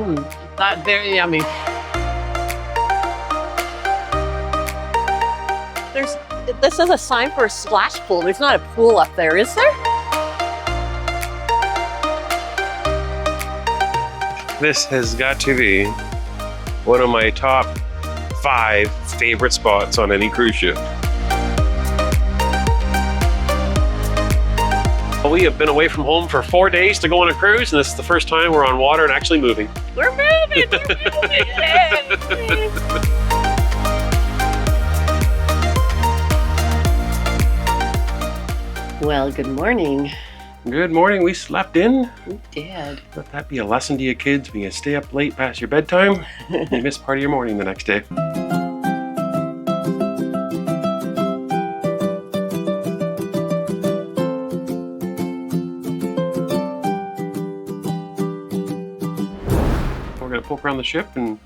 That very yummy. This is a sign for a splash pool. There's not a pool up there, is there? This has got to be one of my top 5 favorite spots on any cruise ship. We have been away from home for 4 days to go on a cruise, and this is the first time we're on water and actually moving. We're moving! We're moving! Well, good morning. Good morning. We slept in. We did. Let that be a lesson to you kids. When you stay up late past your bedtime, you miss part of your morning the next day. We're going to poke around the ship and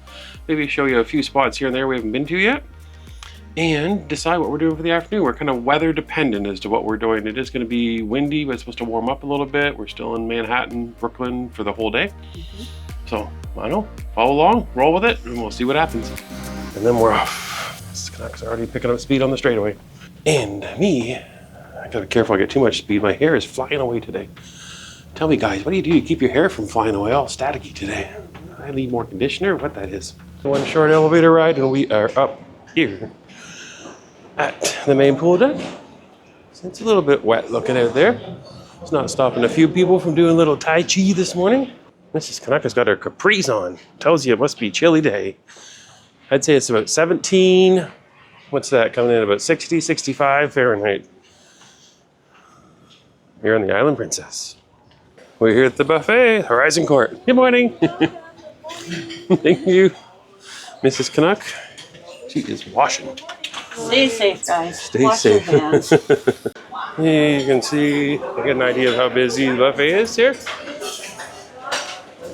maybe show you a few spots here and there we haven't been to yet. And decide what we're doing for the afternoon. We're kind of weather dependent as to what we're doing. It is going to be windy, but it's supposed to warm up a little bit. We're still in Manhattan, Brooklyn for the whole day. So, I don't know, follow along, roll with it, and we'll see what happens. And then we're off. This Canucks are already picking up speed on the straightaway. And me, I gotta be careful I get too much speed. My hair is flying away today. Tell me guys, what do you do to keep your hair from flying away all staticky today? I need more conditioner, what that is. One short elevator ride and we are up here at the main pool deck. It's a little bit wet looking out there. It's not stopping a few people from doing a little Tai Chi this morning. Mrs. Canucks got her capris on. Tells you it must be a chilly day. I'd say it's about 17. What's that coming in? About 60, 65 Fahrenheit. Here on the Island Princess. We're here at the buffet, Horizon Court. Good morning. Thank you. Mrs. Canuck, she is washing. Stay safe, guys. Stay Wash safe. your hands. You can see, get an idea of how busy the buffet is here.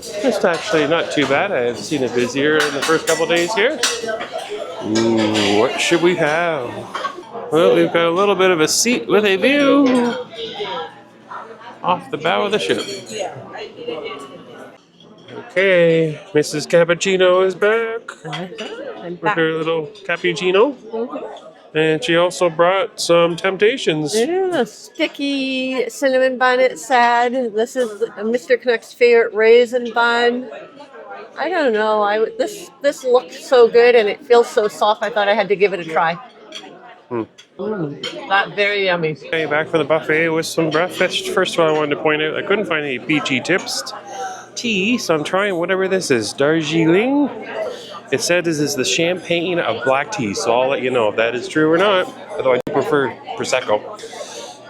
It's actually not too bad. I've seen it busier in the first couple days here. Ooh, what should we have? Well, we've got a little bit of a seat with a view off the bow of the ship. Okay, Mrs. Cappuccino is back with her little cappuccino. And she also brought some Temptations. Yeah, sticky cinnamon bun, it said. This is Mr. Canuck's favorite raisin bun. I don't know. This looked so good and it feels so soft. I thought I had to give it a try. That very yummy. Okay, back for the buffet with some breakfast. First of all, I wanted to point out I couldn't find any peachy tips tea, so I'm trying whatever this is. Darjeeling. It said this is the champagne of black tea, so I'll let you know if that is true or not. Although I do prefer Prosecco.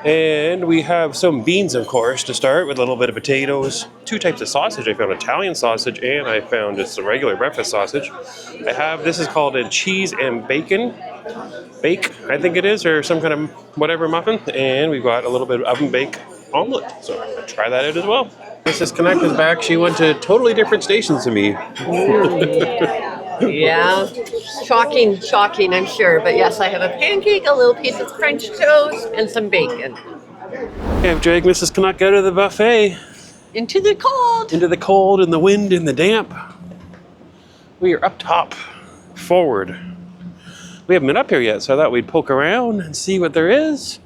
And we have some beans, of course, to start with a little bit of potatoes. 2 types of sausage. I found Italian sausage and I found just a regular breakfast sausage. This is called a cheese and bacon bake, I think it is, or some kind of whatever muffin. And we've got a little bit of oven bake omelet. So I'm gonna try that out as well. Mrs. Canuck is back. She went to totally different stations than me. Yeah, shocking, I'm sure. But yes, I have a pancake, a little piece of French toast, and some bacon. Okay, I've dragged Mrs. Canuck out of the buffet. Into the cold. Into the cold and the wind and the damp. We are up top, forward. We haven't been up here yet, so I thought we'd poke around and see what there is.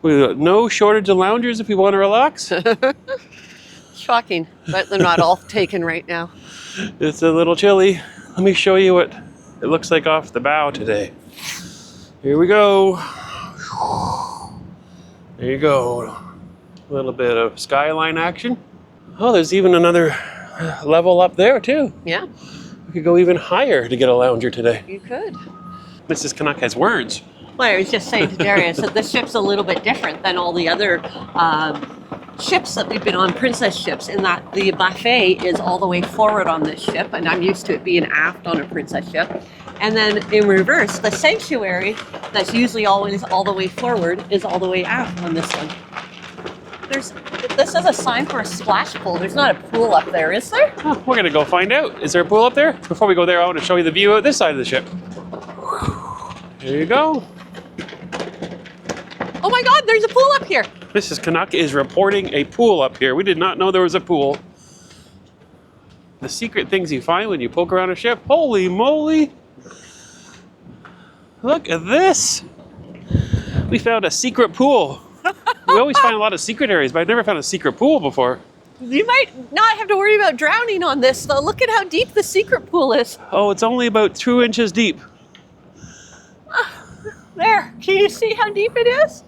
We've got no shortage of loungers if you want to relax. Shocking, but they're not all taken right now. It's a little chilly. Let me show you what it looks like off the bow today. Here we go. There you go. A little bit of skyline action. Oh, there's even another level up there too. Yeah. We could go even higher to get a lounger today. You could. Mrs. Canuck has words. Well, I was just saying to Darius that this ship's a little bit different than all the other ships that we've been on, princess ships, in that the buffet is all the way forward on this ship, and I'm used to it being aft on a princess ship. And then in reverse, the sanctuary, that's usually always all the way forward, is all the way aft on this one. This is a sign for a splash pool. There's not a pool up there, is there? Oh, we're gonna go find out. Is there a pool up there? Before we go there, I want to show you the view of this side of the ship. There you go. Oh my God, there's a pool up here. Mrs. Canuck is reporting a pool up here. We did not know there was a pool. the secret things you find when you poke around a ship. Holy moly! Look at this! We found a secret pool. We always find a lot of secret areas, but I've never found a secret pool before. You might not have to worry about drowning on this, though. Look at how deep the secret pool is. Oh, it's only about 2 inches deep. There, can you see how deep it is?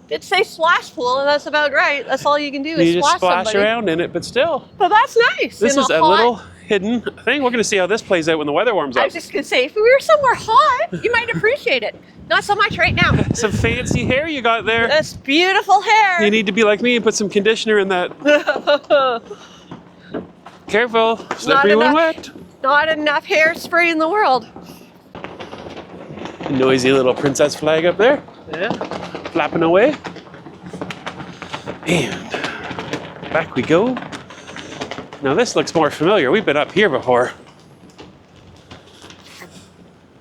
It says splash pool, and that's about right. That's all you can do is You just splash somebody. around in it, but still. But that's nice. This in is a hot- little hidden thing. We're going to see how this plays out when the weather warms I up. was just going to say, if we were somewhere hot, you might appreciate it. Not so much right now. Some fancy hair you got there. That's beautiful hair. You need to be like me and put some conditioner in that. Careful, slippery when wet. Not enough hairspray in the world. Noisy little princess flag up there, Yeah. flapping away. And back we go. Now this looks more familiar. We've been up here before.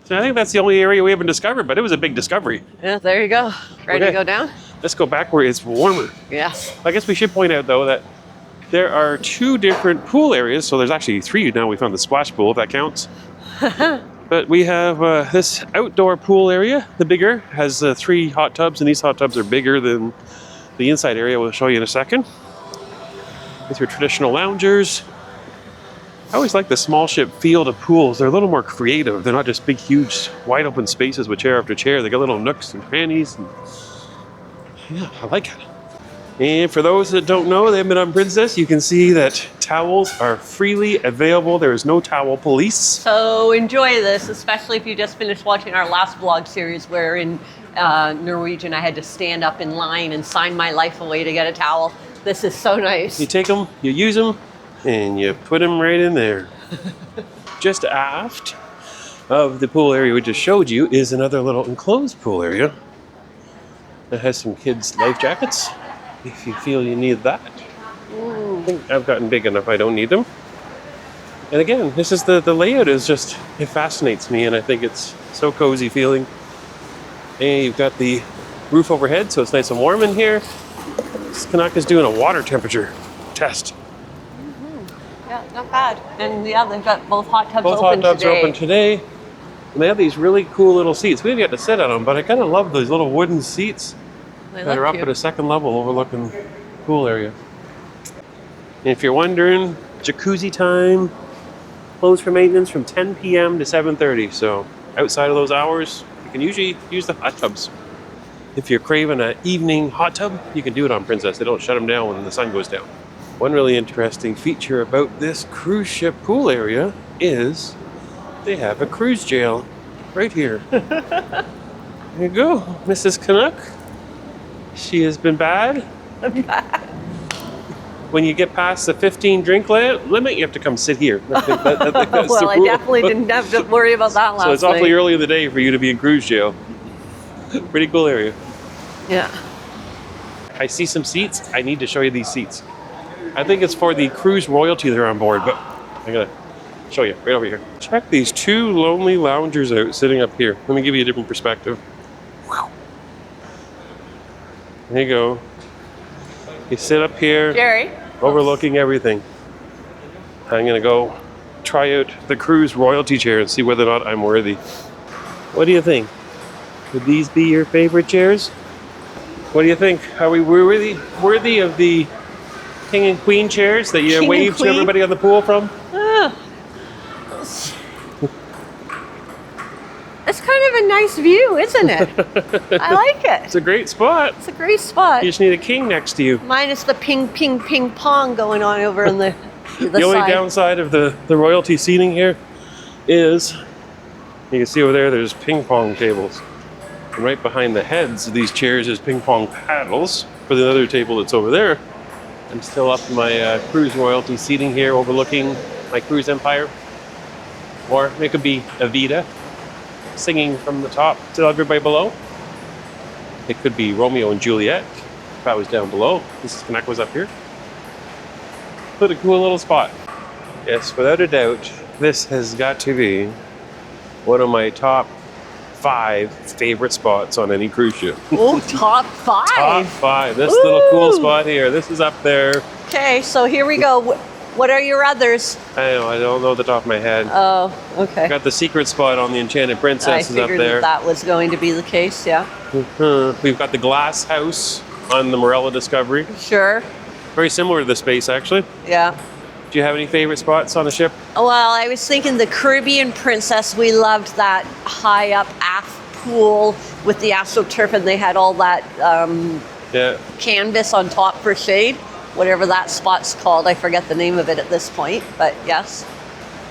So I think that's the only area we haven't discovered, but it was a big discovery. Yeah, there you go. Ready to Okay. go down? Let's go back where it's warmer. Yeah. I guess we should point out though that there are 2 different pool areas. So there's actually 3 now. We found the splash pool, if that counts. But we have this outdoor pool area. The bigger has 3 hot tubs, and these hot tubs are bigger than the inside area. We'll show you in a second. With your traditional loungers. I always like the small ship feel to pools. They're a little more creative. They're not just big, huge, wide open spaces with chair after chair. They got little nooks and crannies. And yeah, I like it. And for those that don't know, they haven't been on Princess, you can see that towels are freely available. There is no towel police. So enjoy this, especially if you just finished watching our last vlog series where in Norwegian I had to stand up in line and sign my life away to get a towel. This is so nice. You take them, you use them, and you put them right in there. Just aft of the pool area we just showed you is another little enclosed pool area that has some kids' life jackets, if you feel you need that. I think I've gotten big enough, I don't need them. And again, this is the layout is just, it fascinates me, and I think it's so cozy feeling. And you've got the roof overhead, so it's nice and warm in here. This Canuck is doing a water temperature test. Yeah, not bad. And yeah, they've got both hot tubs Both open hot tubs today. are open today. And they have these really cool little seats. We didn't get to sit on them, but I kind of love those little wooden seats They that look are up cute. at a second level overlooking the pool area. And if you're wondering, jacuzzi time, closed for maintenance from 10 p.m. to 7:30. So outside of those hours, you can usually use the hot tubs. If you're craving an evening hot tub, you can do it on Princess. They don't shut them down when the sun goes down. One really interesting feature about this cruise ship pool area is they have a cruise jail right here. There you go, Mrs. Canuck. She has been bad. When you get past the 15 drink limit, you have to come sit here. That's the Well, I rule. definitely didn't have to worry about that last So it's awfully night. early in the day for you to be in cruise jail. Pretty cool area. Yeah. I see some seats. I need to show you these seats. I think it's for the cruise royalty that are on board, but I'm gonna show you right over here. Check these 2 lonely loungers out sitting up here. Let me give you a different perspective. Wow. There you go. You sit up here, Jerry. overlooking everything. I'm gonna go try out the cruise royalty chair and see whether or not I'm worthy. What do you think? Would these be your favorite chairs? What do you think? Are we worthy of the king and queen chairs that you King waved and to queen? everybody on the pool from? It's kind of a nice view, isn't it? I like It's it. a great spot. It's a great spot. You just need a king next to you. Minus the ping, ping, ping pong going on over in the The only side. downside of the royalty seating here is, you can see over there, there's ping pong tables. And right behind the heads of these chairs is ping pong paddles for the other table that's over there. I'm still up in my cruise royalty seating here overlooking my cruise empire. Or it could be Evita singing from the top to everybody below. It could be Romeo and Juliet if I was down below. This Canuck was up here. What a cool little spot. Yes, without a doubt, this has got to be one of my top 5 favorite spots on any cruise ship. Oh, top 5. Top 5. This little cool Ooh. spot here. This is up there. Okay, so here we go. What are your others? I don't know the top of my head. Oh, okay. Got the secret spot on the Enchanted I Princess is up figured there. that was going to be the case, yeah. We've got the glass house on the Morella Discovery. Sure, Very similar to the space, actually. yeah. Do you have any favorite spots on the ship? Well, I was thinking the Caribbean Princess, we loved that high up aft pool with the AstroTurf, and they had all that Yeah. canvas on top for shade. Whatever that spot's called, I forget the name of it at this point, but yes.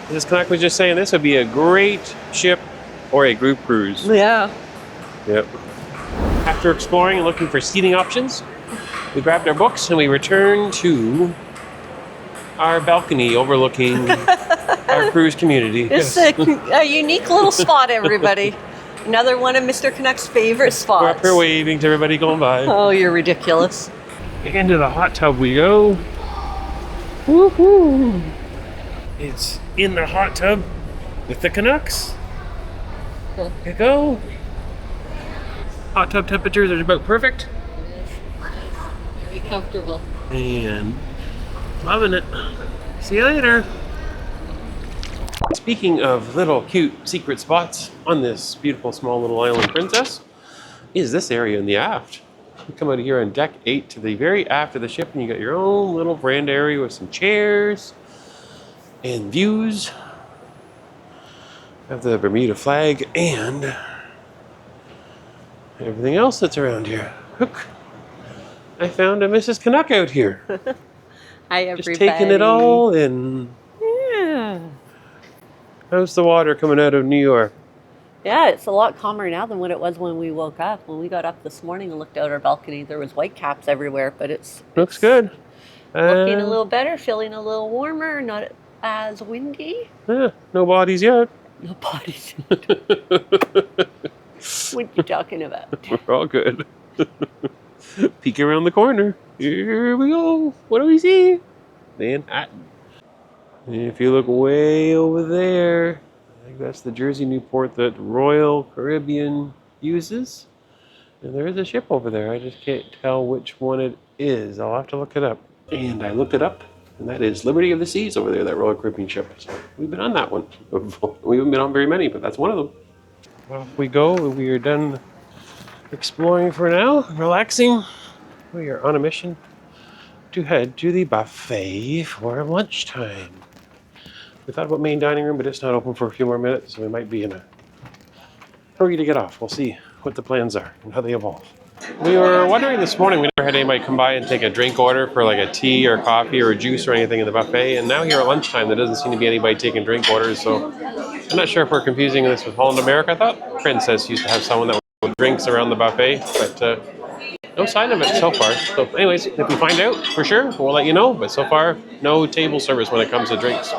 This Canuck was just saying this would be a great ship or a group cruise. Yeah. Yep. After exploring and looking for seating options, we grabbed our books and we returned to our balcony overlooking our cruise community. It's a unique little spot, everybody. Another one of Mr. Canuck's favorite spots. We're up here waving to everybody going by. Oh, you're ridiculous. Into the hot tub we go. Woohoo! It's in the hot tub with the Canucks. Here you go. Hot tub temperatures are about perfect. Very comfortable. And loving it. See you later. Speaking of little cute secret spots on this beautiful small little island princess, is this area in the aft. You come out of here on deck 8 to the very aft of the ship and you got your own little veranda area with some chairs and views of the Bermuda flag and everything else that's around here. Look, I found a Mrs. Canuck out here. Hi, everybody. Just taking it all in. Yeah. How's the water coming out of New York? Yeah, it's a lot calmer now than what it was when we woke up. When we got up this morning and looked out our balcony, there was white caps everywhere, but Looks good. Looking a little better, feeling a little warmer, not as windy. Yeah, no bodies yet. No bodies. What are you talking about? We're all good. Peek around the corner. Here we go. What do we see? Manhattan. And if you look way over there, I think that's the Jersey Newport that Royal Caribbean uses. And there is a ship over there. I just can't tell which one it is. I'll have to look it up. And I looked it up, and that is Liberty of the Seas over there, that Royal Caribbean ship. So we've been on that one. We haven't been on very many, but that's one of them. Well, we go. We are done exploring for now, relaxing. We are on a mission to head to the buffet for lunchtime. We thought about main dining room, but it's not open for a few more minutes, so we might be in a hurry to get off. We'll see what the plans are and how they evolve. We were wondering this morning, we never had anybody come by and take a drink order for like a tea or coffee or a juice or anything in the buffet, and now here at lunchtime there doesn't seem to be anybody taking drink orders, so I'm not sure if we're confusing this with Holland America. I thought Princess used to have someone that would drinks around the buffet, but no sign of it so far. So anyways, if we find out for sure, we'll let you know, but so far, no table service when it comes to drinks.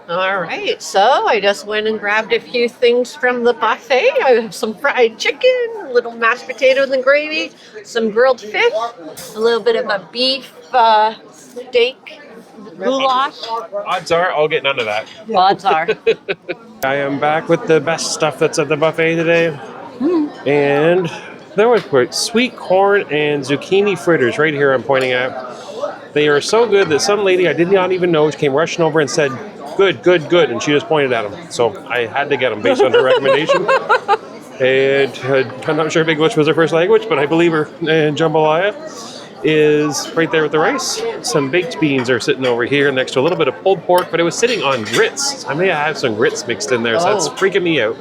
All right, so I just went and grabbed a few things from the buffet. I have some fried chicken, a little mashed potatoes and gravy, some grilled fish, a little bit of a beef steak, goulash. Odds are I'll get none of that. Odds are. I am back with the best stuff that's at the buffet today. And there was sweet corn and zucchini fritters right here I'm pointing at. They are so good that some lady I did not even know came rushing over and said, good, good, good, and she just pointed at them. So I had to get them based on her recommendation. And I'm not sure if English was her first language, but I believe her. And jambalaya is right there with the rice. Some baked beans are sitting over here next to a little bit of pulled pork, but it was sitting on grits. I may have some grits mixed in there, so that's freaking me out.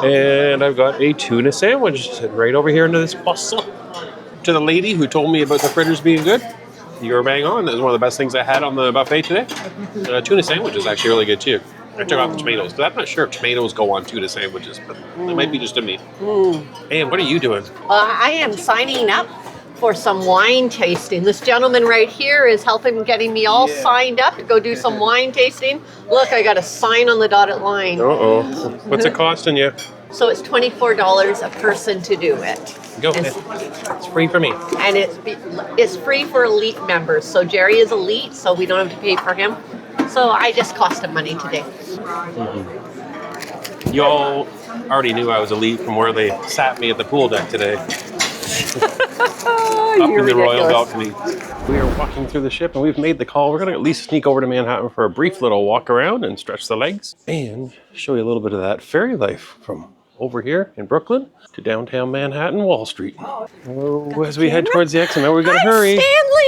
And I've got a tuna sandwich sitting right over here into this puzzle. To the lady who told me about the fritters being good, you were bang on. That was one of the best things I had on the buffet today. Tuna sandwich is actually really good too. I took off the tomatoes, because I'm not sure if tomatoes go on tuna sandwiches, but it might be just to me. And what are you doing? I am signing up for some wine tasting. This gentleman right here is helping getting me all signed up to go do some wine tasting. Look, I got a sign on the dotted line. Uh-oh. What's it costing you? So it's $24 a person to do it. Go ahead. It's free for me. And it's free for elite members. So Jerry is elite, so we don't have to pay for him. So I just cost him money today. Y'all already knew I was elite from where they sat me at the pool deck today. Up in the royal balcony. We are walking through the ship and we've made the call. We're going to at least sneak over to Manhattan for a brief little walk around and stretch the legs and show you a little bit of that ferry life from over here in Brooklyn to downtown Manhattan, Wall Street. Oh, as we head towards the exit, now we got to hurry. Stanley!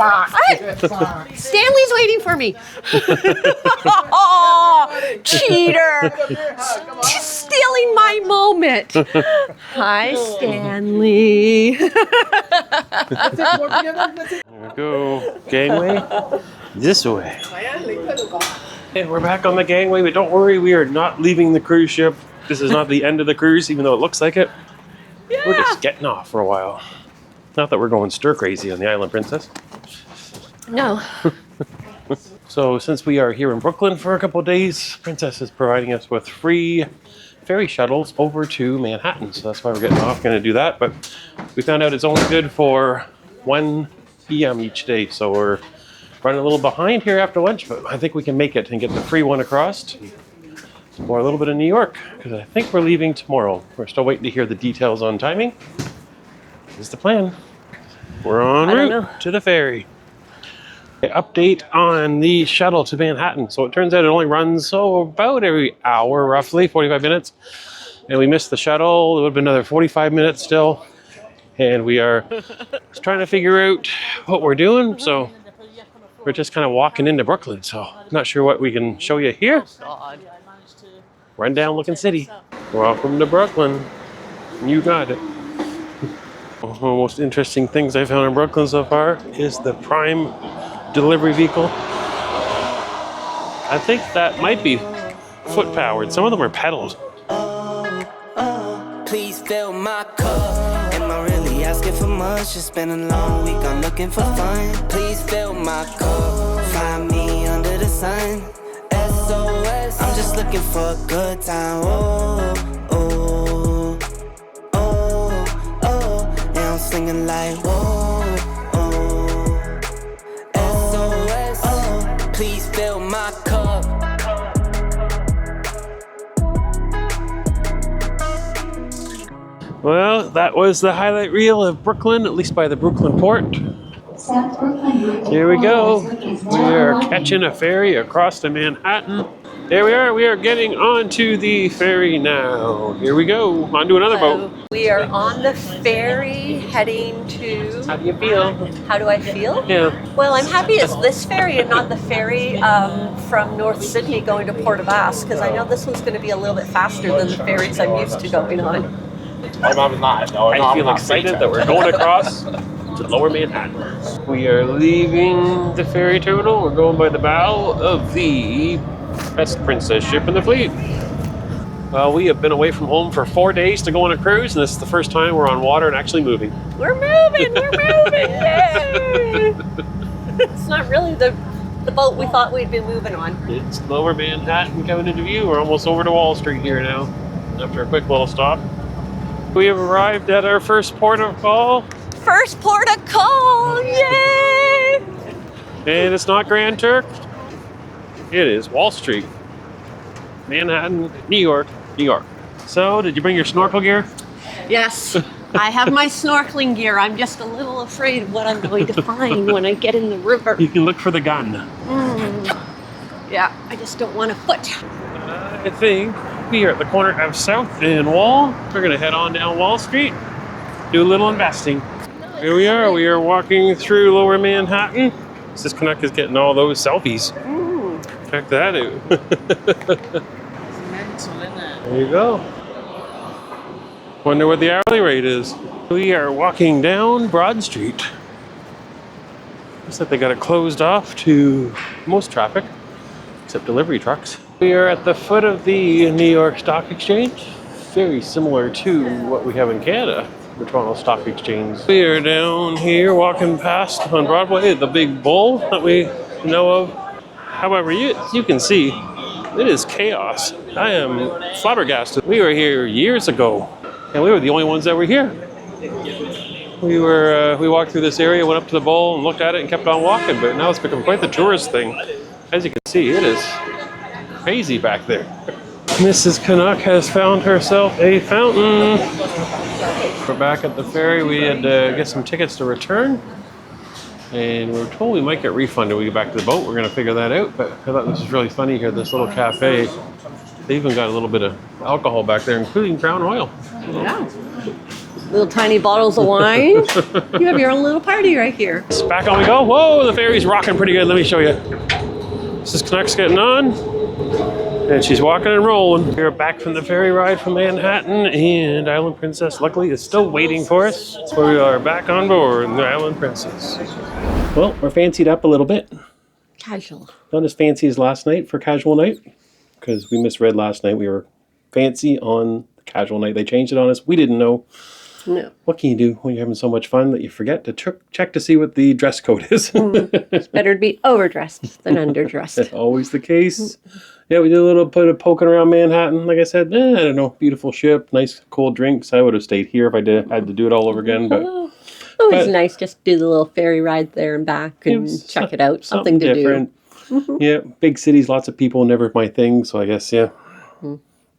Hi. Stanley's waiting for me. Oh, cheater! Stealing my moment. Hi, Stanley. There we go. Gangway. This way. And we're back on the gangway, but don't worry, we are not leaving the cruise ship. This is not the end of the cruise, even though it looks like it. Yeah. We're just getting off for a while. Not that we're going stir crazy on the Island Princess. No. So since we are here in Brooklyn for a couple of days, Princess is providing us with free ferry shuttles over to Manhattan. So that's why we're getting off, going to do that. But we found out it's only good for 1 p.m. each day. So we're running a little behind here after lunch, but I think we can make it and get the free one across. Or a little bit of New York, because I think we're leaving tomorrow. We're still waiting to hear the details on timing. This is the plan. We're en route to the ferry. Update on the shuttle to Manhattan. So it turns out it only runs about every hour, roughly 45 minutes. And we missed the shuttle. It would have been another 45 minutes still. And we are just trying to figure out what we're doing. So we're just kind of walking into Brooklyn. So not sure what we can show you here. Run down looking city. Welcome to Brooklyn. You got it. One of the most interesting things I found in Brooklyn so far is the Prime delivery vehicle. I think that might be foot powered. Some of them are pedaled. Please fill my cup. Am I really asking for much? Just been a long week, I'm looking for fun. Please fill my cup. Find me under the sun. SOS. I'm just looking for a good time. Oh, oh, oh, oh. Now I'm singing like whoa, oh. SOS. Oh, please fill my cup. Well, that was the highlight reel of Brooklyn, at least by the Brooklyn port. Here we go. We are catching a ferry across to Manhattan. There we are. We are getting onto the ferry now. Here we go. Onto another boat. We are on the ferry heading to... How do you feel? How do I feel? Yeah. Well, I'm happy it's this ferry and not the ferry from North Sydney going to Port of Basque, because I know this one's going to be a little bit faster than the ferries I'm used to going on. I feel excited that we're going across to Lower Manhattan. We are leaving the ferry terminal. We're going by the bow of the best princess ship in the fleet. Well, we have been away from home for 4 days to go on a cruise, and this is the first time we're on water and actually moving. We're moving! We're moving! Yay! It's not really the boat we thought we'd be moving on. It's Lower Manhattan coming into view. We're almost over to Wall Street here now, after a quick little stop. We have arrived at our first port of call. First port of call! Yay! And it's not Grand Turk. It is Wall Street. Manhattan, New York, New York. So, did you bring your snorkel gear? Yes, I have my snorkeling gear. I'm just a little afraid of what I'm going to find when I get in the river. You can look for the gun. Yeah, I just don't want a foot. I think we are at the corner of South and Wall. We're going to head on down Wall Street, do a little investing. Here we are. We are walking through Lower Manhattan. This Canuck is getting all those selfies. Check that out. There you go. Wonder what the hourly rate is. We are walking down Broad Street. Looks like they got it closed off to most traffic, except delivery trucks. We are at the foot of the New York Stock Exchange. Very similar to what we have in Canada, the Toronto Stock Exchange. We are down here walking past on Broadway, the big bull that we know of. However, you can see, it is chaos. I am flabbergasted. We were here years ago, and we were the only ones that were here. We walked through this area, went up to the bowl and looked at it and kept on walking, but now it's become quite the tourist thing. As you can see, it is crazy back there. Mrs. Canuck has found herself a fountain. We're back at the ferry. We had to get some tickets to return. And we were told we might get refunded when we get back to the boat. We're going to figure that out. But I thought this was really funny here, this little cafe. They even got a little bit of alcohol back there, including Crown Oil. Yeah. Little tiny bottles of wine. You have your own little party right here. It's back on we go. Whoa, the ferry's rocking pretty good. Let me show you. This is Canucks getting on. And she's walking and rolling. We're back from the ferry ride from Manhattan, and Island Princess, luckily, is still waiting for us. So we are back on board the Island Princess. Well, we're fancied up a little bit. Casual. Not as fancy as last night for casual night, because we misread last night. We were fancy on the casual night. They changed it on us. We didn't know. No. What can you do when you're having so much fun that you forget to check to see what the dress code is? It's better to be overdressed than underdressed. That's always the case. Yeah, we did a little bit of poking around Manhattan. Like I said, I don't know, beautiful ship, nice cold drinks. I would have stayed here if I had to do it all over again. But always nice just to do the little ferry ride there and back and check it out. Something to different. Do. Yeah, big cities, lots of people, never my thing. So I guess, yeah.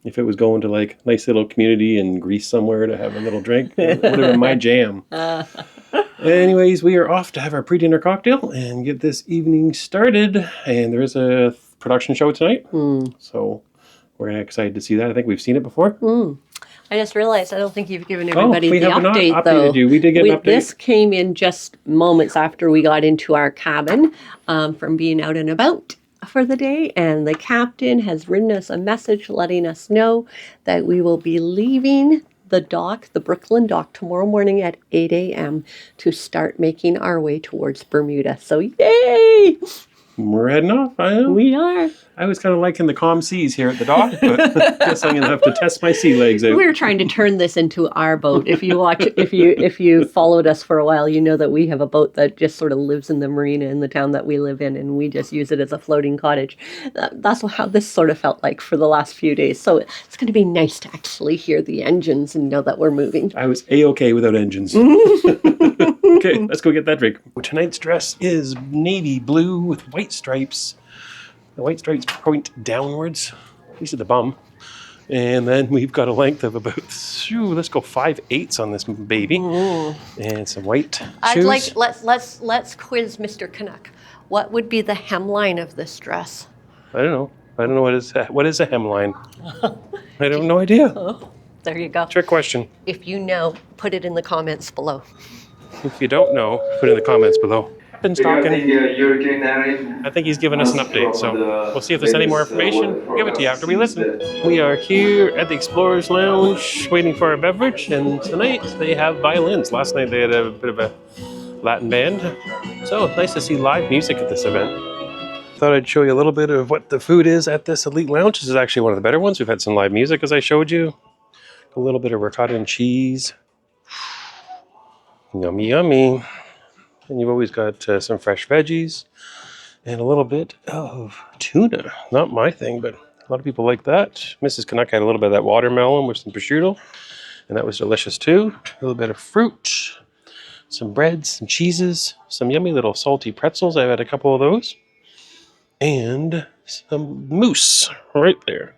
If it was going to like nice little community in Greece somewhere to have a little drink, it would have been my jam. Anyways, we are off to have our pre-dinner cocktail and get this evening started. And there is a production show tonight. So we're excited to see that. I think we've seen it before. I just realized I don't think you've given everybody we the have not update, updated though. you. We did get an update. This came in just moments after we got into our cabin from being out and about for the day, and the captain has written us a message letting us know that we will be leaving the dock, the Brooklyn dock, tomorrow morning at 8 a.m. to start making our way towards Bermuda. So yay! We're heading off. I know. We are. I was kind of liking the calm seas here at the dock, but guess I'm going to have to test my sea legs out. We're trying to turn this into our boat. If you watch, if you followed us for a while, you know that we have a boat that just sort of lives in the marina in the town that we live in, and we just use it as a floating cottage. That's how this sort of felt like for the last few days. So it's going to be nice to actually hear the engines and know that we're moving. I was A-okay without engines. Okay, let's go get that drink. Tonight's dress is navy blue with white stripes. The white stripes point downwards, at least at the bum. And then we've got a length of about, let's go 5/8 on this baby. And some white shoes. I'd like, let's quiz Mr. Canuck. What would be the hemline of this dress? I don't know. What is a hemline? I have no idea. Oh, there you go. Trick question. If you know, put it in the comments below. If you don't know, put it in the comments below. Been talking. I I think he's giving us an update, so we'll see if there's any more information. We'll give it to you after we listen. We are here at the Explorers Lounge waiting for a beverage, and tonight they have violins. Last night they had a bit of a Latin band, so it's nice to see live music at this event. Thought I'd show you a little bit of what the food is at this elite lounge. This is actually one of the better ones. We've had some live music, as I showed you. A little bit of ricotta and cheese. Yummy, yummy. And you've always got some fresh veggies and a little bit of tuna. Not my thing, but a lot of people like that. Mrs. Canuck had a little bit of that watermelon with some prosciutto, and that was delicious too. A little bit of fruit, some breads, some cheeses, some yummy little salty pretzels. I've had a couple of those. And some mousse right there.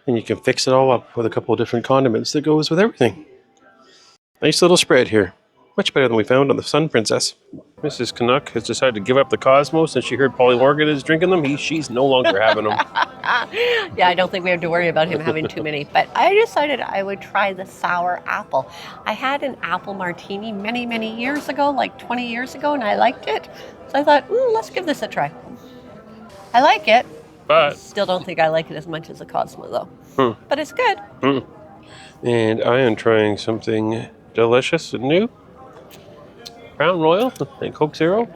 And you can fix it all up with a couple of different condiments that goes with everything. Nice little spread here. Much better than we found on the Sun Princess. Mrs. Canuck has decided to give up the Cosmos since she heard Polly Morgan is drinking them. She's no longer having them. Yeah, I don't think we have to worry about him having too many. But I decided I would try the sour apple. I had an apple martini many, many years ago, like 20 years ago, and I liked it. So I thought, let's give this a try. I like it. But Still don't think I like it as much as the Cosmo, though. But it's good. And I am trying something delicious and new. Crown Royal and Coke Zero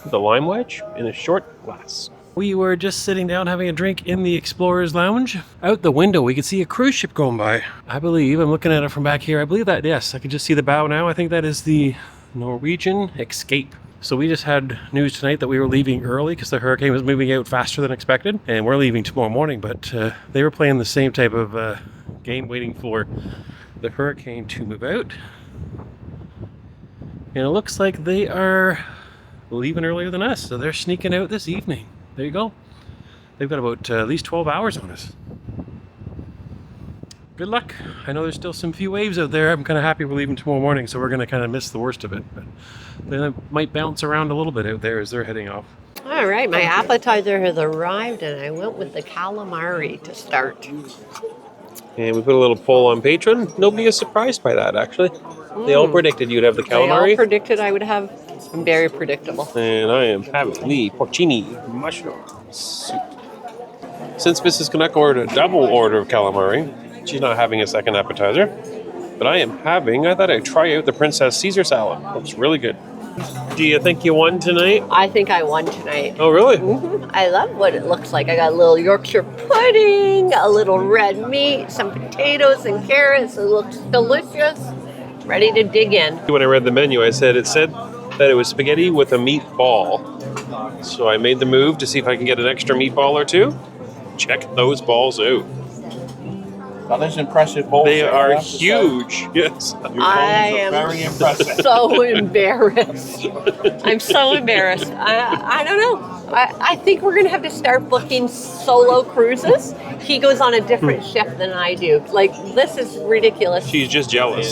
with a lime wedge in a short glass. We were just sitting down having a drink in the Explorers Lounge. Out the window, we could see a cruise ship going by. I believe, I'm looking at it from back here, I believe that, yes, I can just see the bow now. I think that is the Norwegian Escape. So we just had news tonight that we were leaving early because the hurricane was moving out faster than expected. And we're leaving tomorrow morning, but they were playing the same type of game, waiting for the hurricane to move out. And it looks like they are leaving earlier than us, so they're sneaking out this evening. There you go. They've got about at least 12 hours on us. good luck. I know there's still some few waves out there. I'm kind of happy we're leaving tomorrow morning, so we're going to kind of miss the worst of it. But then it might bounce around a little bit out there as they're heading off. All right, my appetizer has arrived, and I went with the calamari to start. And we put a little poll on Patreon. Nobody is surprised by that, actually. They all predicted you'd have the They calamari. all predicted I would have. Very predictable. And I am having the porcini mushroom soup. Since Mrs. Canuck ordered a double order of calamari, she's not having a second appetizer. But I am having, I thought I'd try out the Princess Caesar salad. It's really good. Do you think you won tonight? I think I won tonight. Oh, really? I love what it looks like. I got a little Yorkshire pudding, a little red meat, some potatoes and carrots. It looks delicious. Ready to dig in. When I read the menu, it said that it was spaghetti with a meatball. So I made the move to see if I can get an extra meatball or two. Check those balls out. That is impressive balls. They I are have to say. huge. Yes. Your balls I are am very impressive. so embarrassed. I'm so embarrassed. I don't know. I think we're going to have to start booking solo cruises. He goes on a different ship than I do. Like, this is ridiculous. She's just jealous.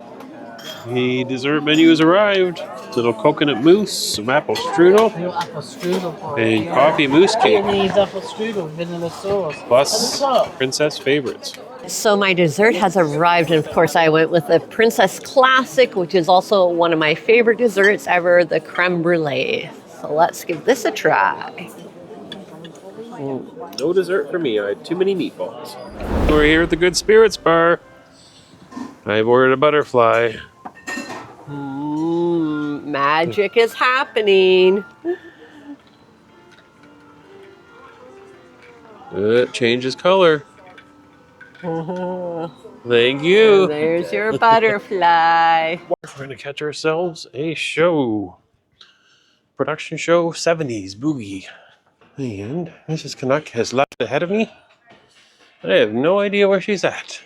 The dessert menu has arrived. Little coconut mousse, some apple strudel, Apple strudel. and coffee mousse cake. Viennese apple strudel, vanilla sauce. Plus princess favorites. So my dessert has arrived, and of course I went with the Princess Classic, which is also one of my favorite desserts ever, the creme brulee. So let's give this a try. No dessert for me. I had too many meatballs. We're here at the Good Spirits Bar. I've ordered a butterfly. Magic is happening. It changes color. Thank you. There's your butterfly. We're going to catch ourselves a show. Production show 70s Boogie. And Mrs. Canuck has left ahead of me. I have no idea where she's at.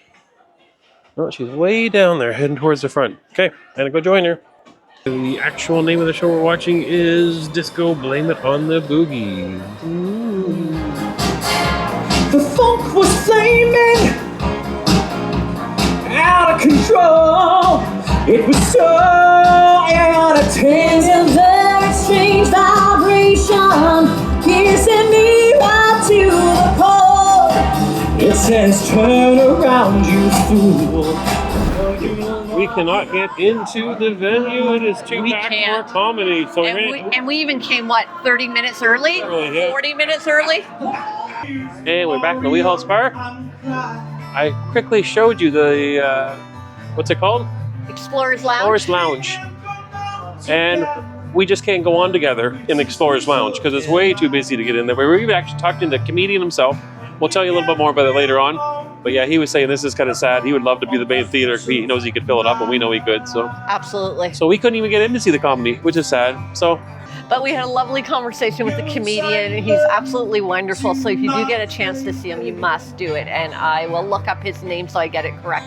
Oh, she's way down there heading towards the front. Okay, I'm going to go join her. The actual name of the show we're watching is Disco Blame It on the Boogie. The funk was flaming out of control. It was so out of hand. A very strange vibration piercing me right to the core. It says, turn around, you fool. We cannot get into the venue. It is too We packed can't. for comedy. So And we even came, what, 30 minutes early? Early, yeah. 40 minutes early? And we're back in the Wheelhouse Bar. I quickly showed you the, what's it called? Explorers Lounge? Explorers Lounge. And we just can't go on together in Explorers Lounge because it's way too busy to get in there. We were even actually talking to the comedian himself. We'll tell you a little bit more about it later on. But yeah, he was saying this is kind of sad. He would love to be the main theater. He knows he could fill it up, and we know he could. So Absolutely. we couldn't even get in to see the comedy, which is sad. So But we had a lovely conversation with the comedian, and he's absolutely wonderful. So if you do get a chance to see him, you must do it. And I will look up his name so I get it correct.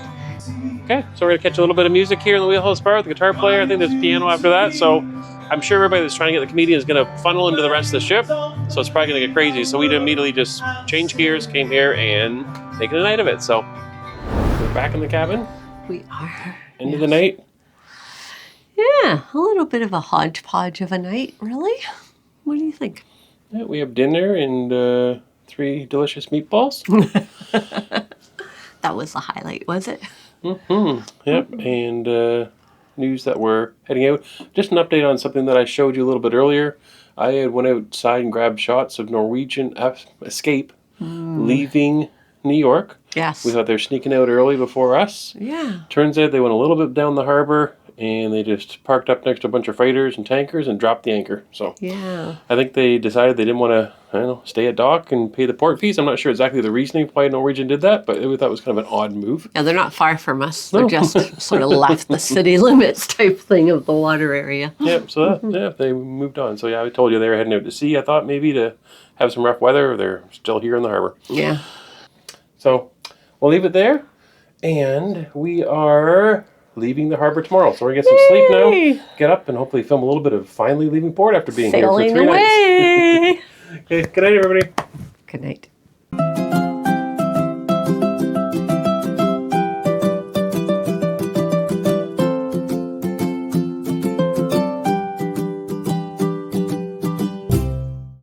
okay, so we're gonna catch a little bit of music here in the Wheelhouse Bar with the guitar player. I think there's piano after that. So I'm sure everybody that's trying to get the comedian is gonna funnel into the rest of the ship. So it's probably gonna get crazy. So we immediately just changed gears, came here, and making a night of it. So we're back in the cabin. We are. End of the night. Yeah, a little bit of a hodgepodge of a night, really. What do you think? Yeah, we have dinner and 3 delicious meatballs. That was the highlight, was it? Yep, and news that we're heading out. Just an update on something that I showed you a little bit earlier. I had went outside and grabbed shots of Norwegian escape leaving New York. Yes. We thought they were sneaking out early before us. Yeah. Turns out they went a little bit down the harbor and they just parked up next to a bunch of freighters and tankers and dropped the anchor. So Yeah. I think they decided they didn't want to, I don't know, stay at dock and pay the port fees. I'm not sure exactly the reasoning why Norwegian did that, but we thought it was kind of an odd move. Yeah, they're not far from us. They're No. just sort of left the city limits type thing of the water area. Yep, so they moved on. So yeah, I told you they were heading out to sea. I thought maybe to have some rough weather. They're still here in the harbor. Yeah. So we'll leave it there. And we are leaving the harbor tomorrow. So we're going to get some sleep now, get up, and hopefully film a little bit of finally leaving port after being Sailing here for 3 nights. away. Okay, good night, everybody. Good night.